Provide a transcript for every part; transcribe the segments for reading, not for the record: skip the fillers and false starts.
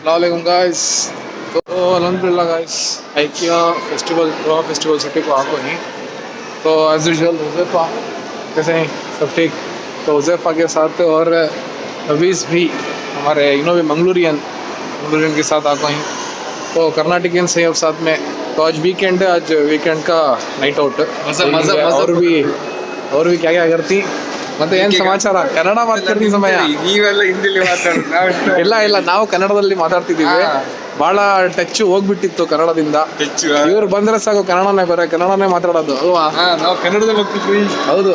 अस्सलामुअलैकुम गाइस। तो अल्हम्दुलिल्लाह guys IKEA festival Goa festival city को आपको नहीं तो एज यूजुअल हुज़ैफा कैसे हैं सब ठीक। तो हुज़ैफा के साथ और अवीज़ भी हमारे भी मंगलूरियन के साथ आपको हैं तो कर्नाटकियन से अब साथ में। तो आज वीकेंड है, आज वीकेंड का नाइट आउट और भी क्या क्या करती ಮತ್ತೆ ಏನು ಸಮಾಚಾರ? ಕನ್ನಡ ಮಾತಾಡ್ತೀನಿ ಸಮಯ ನೀವೆಲ್ಲ ಹಿಂದಿಲಿ ಮಾತಾಡೋದು ಇಲ್ಲ ನಾವು ಕನ್ನಡದಲ್ಲಿ ಮಾತಾಡ್ತಿದ್ದೀವಿ. ಬಹಳ ಟಚ್ ಹೋಗ್ಬಿಟ್ಟಿತ್ತು ಕನ್ನಡದಿಂದ. ಇವ್ರು ಬಂದ್ರೆ ಸಾಕು ಕನ್ನಡನೇ ಮಾತಾಡೋದು ಅಲ್ವಾ? ನಾವು ಕನ್ನಡದಲ್ಲಿ ಹೋಗ್ತಿದ್ವಿ. ಹೌದು.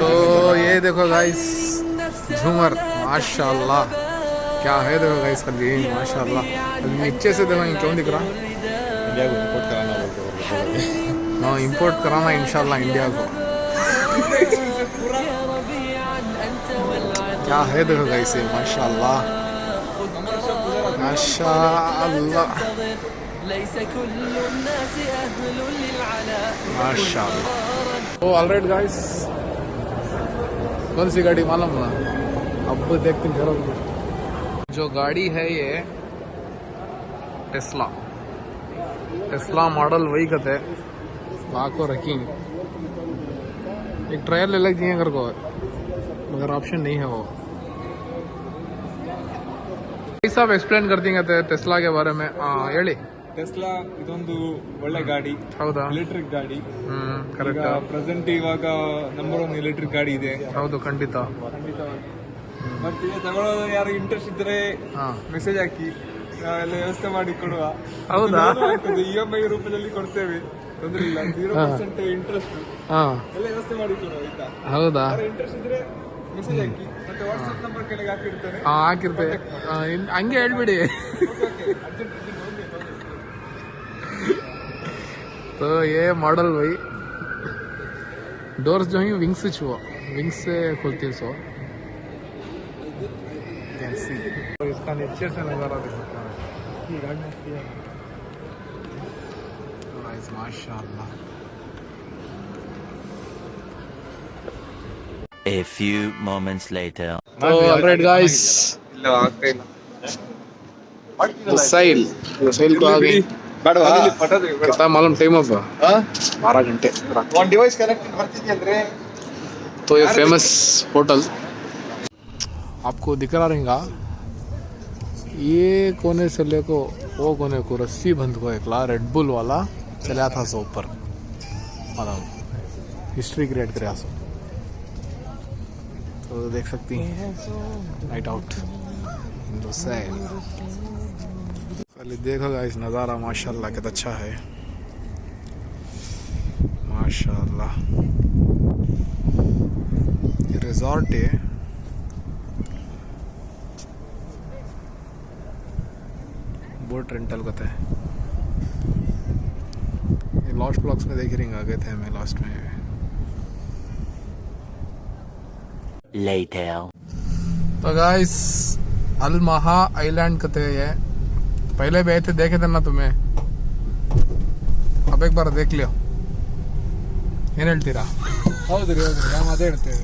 तो ये देखो गाइस झूमर माशाल्लाह क्या है, देखो गाइस का गेम माशाल्लाह। नीचे से देखो क्यों दिख रहा? इंडिया को इंपोर्ट कराना हाँ इंपोर्ट कराना इंशाल्लाह इंडिया को। क्या है देखो गाइस ये माशाल्लाह माशाल्लाह माशाल्लाह। तो ऑलराइट गाइस कौन सी गाड़ी मालूम ना? अब देखते हैं जरा। जो गाड़ी है ये टेस्ला मॉडल वही कहते हैं लाखों रखी। एक ट्रायल ले लग चाहिए घर को मगर ऑप्शन नहीं है वो। सब एक्सप्लेन कर देंगे टेस्ला के बारे में ಹೇಳಿ. ಟೆಸ್ಲಾ ಇದೊಂದು ಒಳ್ಳೆ ಗಾಡಿ, ಹೌದಾ? ಎಲೆಕ್ಟ್ರಿಕ್ ಗಾಡಿ. ಕರೆಕ್ಟ್. ಪ್ರೆಸೆಂಟ್ ಇವಾಗ ನಂಬರ್ 1 ಎಲೆಕ್ಟ್ರಿಕ್ ಗಾಡಿ ಇದೆ. ಹೌದು ಖಂಡಿತ. ಮತ್ತೆ ಈಗ ತಗೊಳ್ಳೋದು ಯಾರು ಇಂಟ್ರೆಸ್ಟ್ ಇದ್ರೆ ಮೆಸೇಜ್ ಹಾಕಿ, ನಾವೆಲ್ಲ ವ್ಯವಸ್ಥೆ ಮಾಡಿ ಕೊಡುವ. ಹೌದಾ? EMI ರೂಪದಲ್ಲಿ ಕೊಡ್ತೇವೆ, ತೊಂದ್ರೆ ಇಲ್ಲ. 0% ಇಂಟ್ರೆಸ್ಟ್ ಎಲ್ಲ ವ್ಯವಸ್ಥೆ ಮಾಡಿ ಕೊಡುವ ಆಯ್ತಾ? ಹೌದಾ? ಇಂಟ್ರೆಸ್ಟ್ ಇದ್ರೆ ಮೆಸೇಜ್ ಹಾಕಿ, ಮತ್ತೆ ವಾಟ್ಸ್ಆಪ್ ನಂಬರ್ ಕೆಳಗೆ ಹಾಕಿರ್ತಾನೆ. ಹಾಕಿರ್ತೇವೆ ಹಂಗೆ ಹೇಳ್ಬಿಡಿ. तो ये मॉडल भाई डोर्स जो है विंग्स से खुलती है सो कैसी। तो इसका नीचे से नज़ारा देख सकते हैं माशाल्लाह। A few moments later. तो ऑलराइट गाइस ಇಲ್ಲ ಆಗ್ತಾ ಇಲ್ಲ. साइल को आ गई। कितना मालूम टाइम अब 12 घंटे। ಒಂದು ಡಿವೈಸ್ ಕನೆಕ್ಟ್ ಬರ್ತಿದೆ ಅಂದ್ರೆ तो ये फेमस होटल आपको दिख रहा रहेगा। ये कोने से लेको वो कोने को रस्सी बंद को एकला रेड बुल वाला चला था सो ऊपर मतलब हिस्ट्री क्रिएट कराया सो। तो देख सकती हैं नाइट आउट पहले देखो गाइस नज़ारा माशाल्लाह कितना अच्छा है माशाल्लाह। ये रिजॉर्ट है, बोट रेंटल करता है। ये लॉस्ट ब्लॉक्स में देख रही गए थे हमें लास्ट में। Later. तो गाइस अल महा आइलैंड कहते हैं। पहले भी आए थे, देखे थे ना तुम्हें, अब एक बार देख लियो। ಏನ್ ಹೇಳ್ತೀರಾ? ಹೌದ್ರಿ ನಾವು ಅದೇ ಹೇಳ್ತೇವೆ.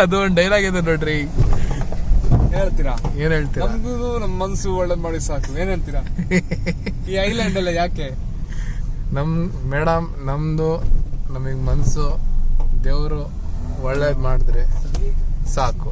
ಅದು ಒಂದು ಡೈಲಾಗ್ ಇದೆ ನೋಡ್ರಿ. ಹೇಳ್ತೀರಾ? ಏನ್ ಹೇಳ್ತೀರಾ? ನಮ್ಗೂ ನಮ್ಮ ಮನಸ್ಸು ಒಳ್ಳೇದ್ ಮಾಡಿ ಸಾಕು. ಏನ್ ಹೇಳ್ತೀರಾ? ಈ ಐಲ್ಯಾಂಡ್ ಎಲ್ಲ ಯಾಕೆ? ಮೇಡಮ್ ನಮ್ದು ನಮಗ್ ಮನ್ಸು ದೇವರು ಒಳ್ಳೇದ್ ಮಾಡಿದ್ರೆ ಸಾಕು.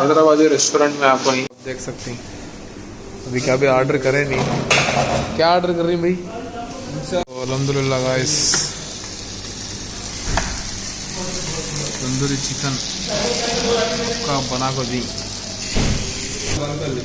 हैदराबादी रेस्टोरेंट में आप वहीं देख सकते हैं। अभी क्या भी ऑर्डर करें नहीं, क्या ऑर्डर कर रही भाई? अल्हम्दुलिल्लाह गाइस तंदूरी चिकन का बना को दी ಬಂದಲ್ಲಿ